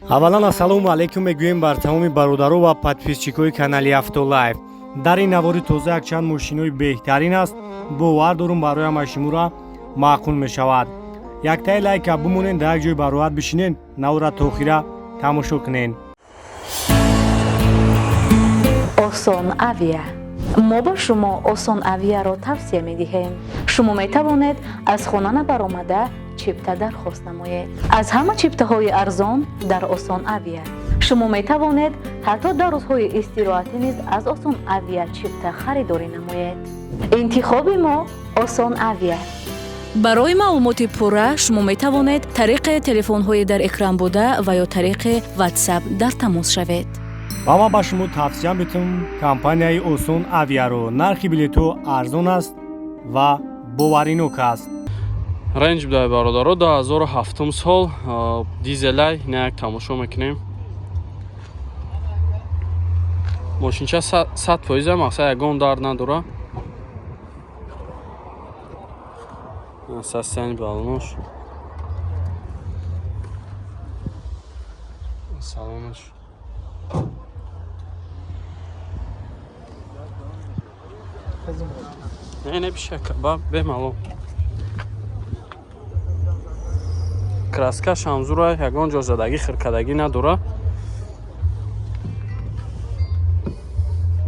аввалан ассалому алайкум мегӯем бар тамоми бародаро ва подписчикои канали Автолайф. дар ин навори тоза якчанд мошинои беҳтарин аст. бовар дорум барояма шуморо маъқул мешавад. яктаи лайка бимонен дар як ҷой бароҳат бишинен, навора то охира тамошо кунен. Осон авиа. мо ба шумо Осон авиаро тавсия медиҳем. шумо метавонед аз хона набаромада чипта дархост намоед. аз ҳама чиптаҳои арзон дар Осон авиа. шумо метавонед ҳатто дар рӯзҳои истироҳатӣ низ аз Осон авиа чипта харидорӣ намоед. интихоби мо Осон авиа. барои маълумоти пурра шумо метавонед тариқи телефонҳои дар экран буда ва ё тариқи WhatsApp дар тамос шавед. ва ман ба шумо тавсия метавонам компанияи Осон авиаро. нархи билетҳо арзон аст ва боваринок аст. ренҷ бидаи бародаро 2007 сол дизелай ина як тамошо мекунем. мошинча 100% мақсад ягон дард надора. састани балонош салонош не бишака ба бемалом краска шамзура ягон ҷо задагӣ хиркадагӣ надора.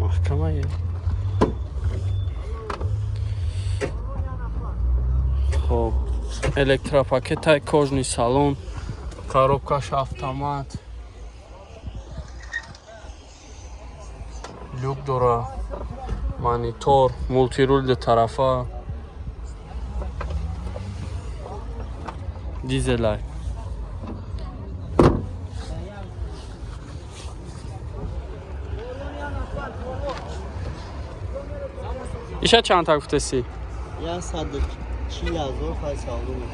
маҳкамае хоб электропакетай кожни салон, коробкаш автомат, люк дора, монитор, мултирул ду тарафа, дизелай. иша чанд так гуфтеси?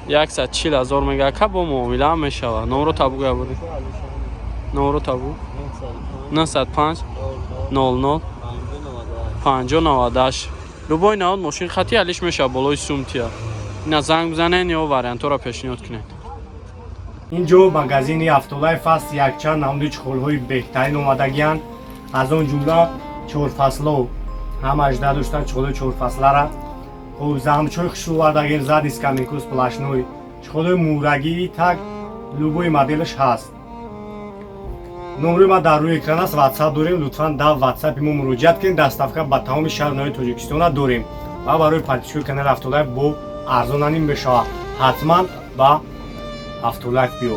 140,000 мега ка бо муомила ҳам мешава. номро табу гавори. номро табу 905 00 5098. любой навод мошин хати алиш мешава болои сумтия. ина занг бизанен ё вариантора пешниҳод кунед. инҷо магазини Автолайф аст. якчанд намуди чухолҳои беҳтарин омадагиянд. аз он ҷумла чорфасло ҳамаш дадоштан чухолҳои чорфаслара замчой хушовардаген зади скамейку сплашной чухолҳои мурагии так любой моделаш ҳаст. номри ма дар рӯи экран аст. WhatsApp дорем. лутфан дар WhatsApp мо муроҷиат кунед. доставка ба тамоми шаҳри нои тоҷикистона дорем ва барои подписчикои канали Автолайф бо арзонанӣ мешавад. ҳатман ба Автолайф биё.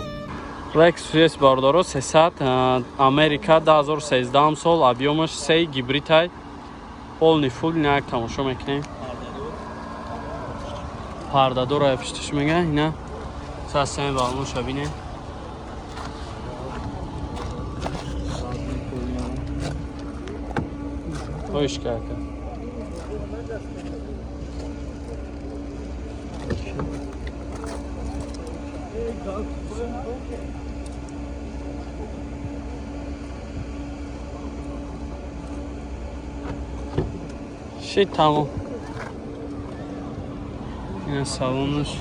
Lexus бародаро 300 Америка 2013 сол объёмаш 3 гибритай полни фул ина як тамошо мекунем. пардадора пишташ мега ина састани балоноша бинем. Ҳоишкака шит тамом. ина салонош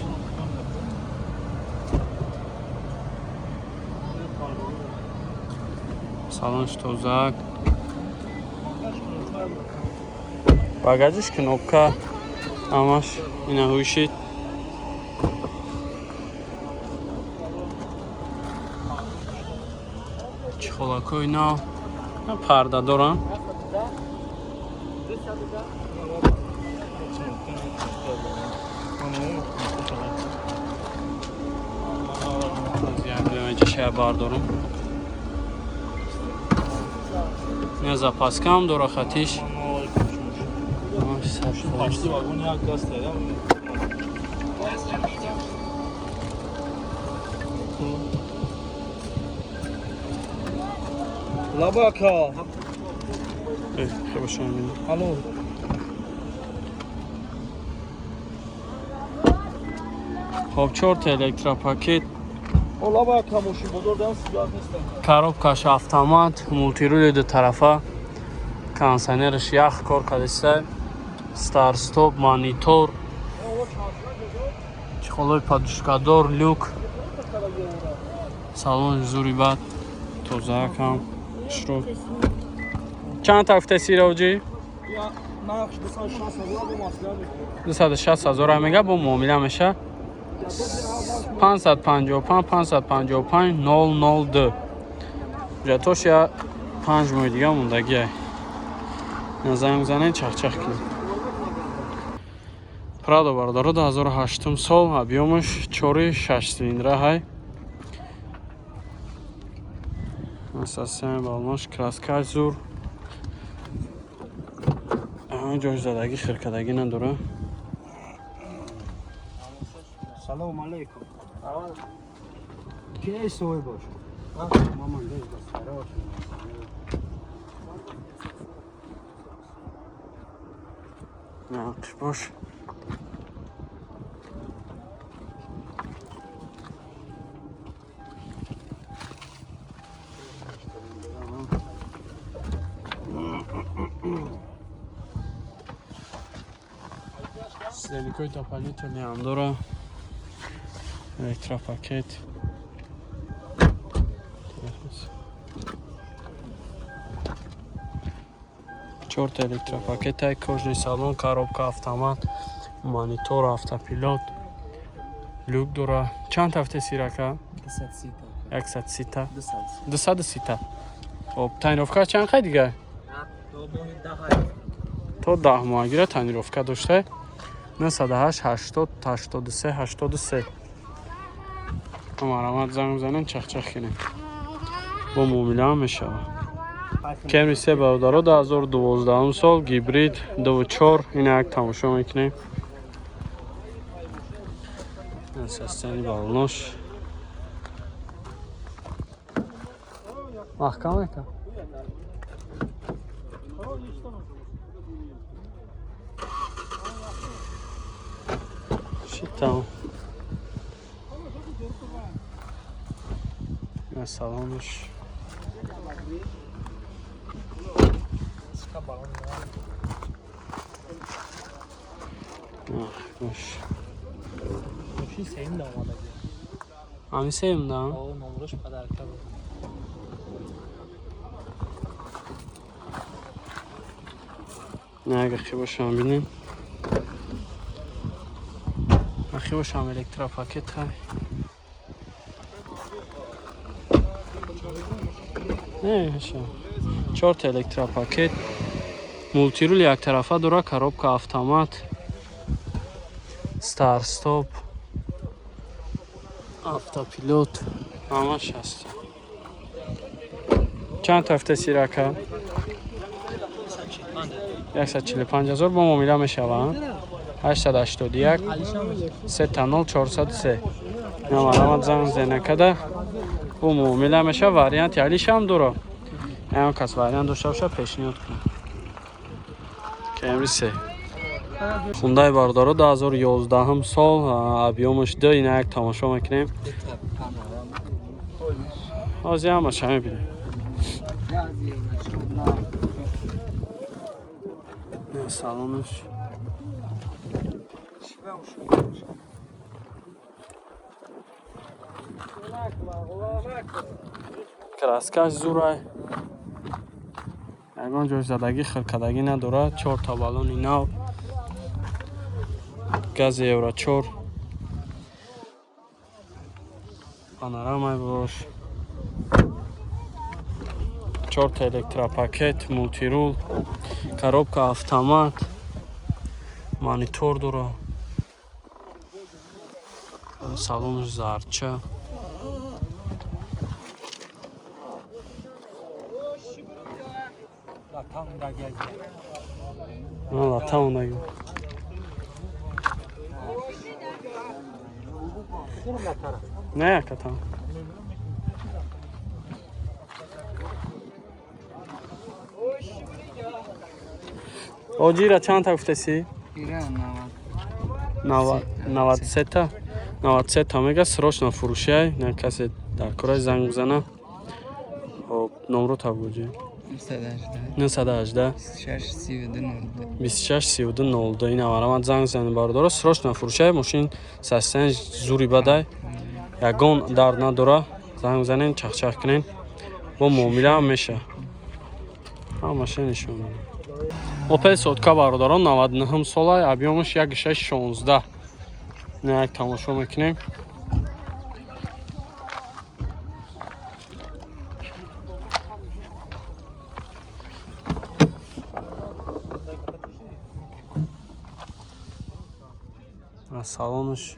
салонош тозак. багажиш кнопка ҳамаш ина ҳушит. чихолакои нав парда дорам. чая бардорам. ина запаскам дора хатиш. Labaka. Hallo. Хоб 4 электропакет. Labaka мошин бозордан сиёҳ нестам. коробкаш автомат, мултирули ду тарафа, кондиционераш ях кор кардааст. старт стоп, монитор, чихолои подушкадор, люк, салон зури бад. тоза кам шуруд. Чанд ҳафта сировҷи? Я нақш 260,000 бо маслиҳат мекунам. 260,000 мега бо муомила меша. 555 555 002. Ҷа тош я 5 моҳи дига мондагия. Занг занен чахчах кунем. Прадо бардоро 2008 сол, объёмаш 4.6 цилиндра ҳай. Ассасиями балнош, краскач зур. Ҷош задаги хиркадаги надора. Салом алейкум. Ки соҳиб бош? Маман деш дастарош. Нақш бош. Силикои дополнительный ҳам дора. Электропакет. 4 электропакетай, кожный салон, коробка автомат, монитор, автопилот, люк дора. Чанд ҳафта сирака? 100 та. 200 та. Хоб, тайнировка чанд хай дига? То 10 моҳагира тайнировка дошта. 98 80 83 83. Амарамат занг занен чахчах кинем. Бо муомила ҳам мешава. Camry 3 бародаро 2012 сол, гибрид 2.4. Ина як тамошо мекунем. Састани балнош. Маҳкам ека. Шитам. Я салонш. Бош. Ами сеем да? Номрош падарка буд. Не, ахи бошам бинем. Ахи бошам электропакет ҳай. Не, бошам. 4 электропакет. Мултирул як тарафа дора, коробка автомат. Старт-стоп. Автопилот. Ҳамаш ҳаст. Чанд ҳафта сирака? 145,000 бо муомила мешаванд. 881 30 403. Намарамат занг зенакада бо муомила меша. Вариант ялишам дора. Ягон кас вариант дошта боша пешниҳод кунад. Camry 3. Хундай бардоро 2011 сол, объёмаш 2. Ина як тамошо мекунем. ҳозир ҳамаша мебинем. Салонаш. Краскаш зурай. Ягон ҷош задаги хиркадаги надорад. 4 та балони нав. Гази евро 4. Панорамай бош. 4 та электропакет, мултирул, коробка автомат, монитор дора. Салонш зарча. Лата ондаги. Не якатам. Оҷира чанд та гуфтаси? 93 та. 93 та мега срочно фурӯшай. Не касе дар кораи занг бизана. Хоб, номро тавгуҷи. 918 26 32 02. Ина марамат занг зани бардора. Срочно фурӯшай. Мошин састани зури бадай. Ягон дард надора. Занг занен чахчах кунен. با معامله هم میشه. همشه نشون میده. اوپل سودکا برادران 99 ساله، объемش 1.616. نه یک تماشا میکنیم. سالونش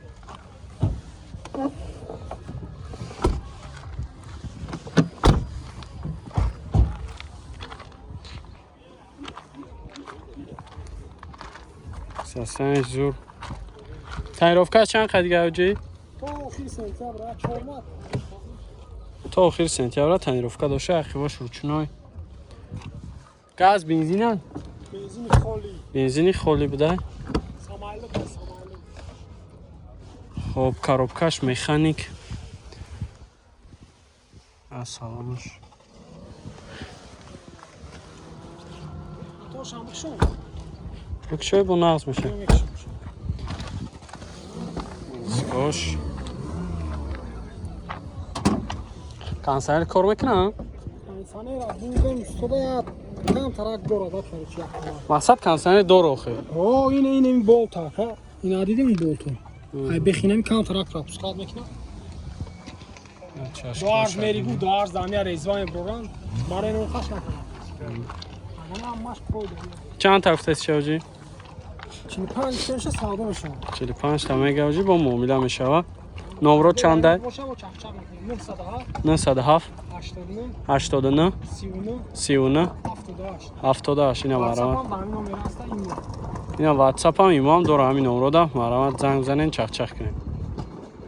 ساسنش زور. تنیروفکه چند قدیگه اوجی؟ تا آخر سنتیابر تنیروفکه داشته اخیواش روچنای گاز بنزینن؟ بنزینی خالی بوده؟ خب коробкаш механик салонаш букшой бо нағз меша скош консайр кор мекунам мақсад консайр доро охе این болта ها اینا دیدیم болту ай бехинем контракт را пускат мекунам доарз меригу доарз замия резван броран барен он хаш накунам ана маш койда чанд тафтес шавҷи 45 сенша савдо мешавад 45 та мегавҷи бо муомила мешавад номро чанда 907 89 39 78 ина марамат ина ватсап ҳам имом дора ҳамин номро да марамат занг занен чахчах кунем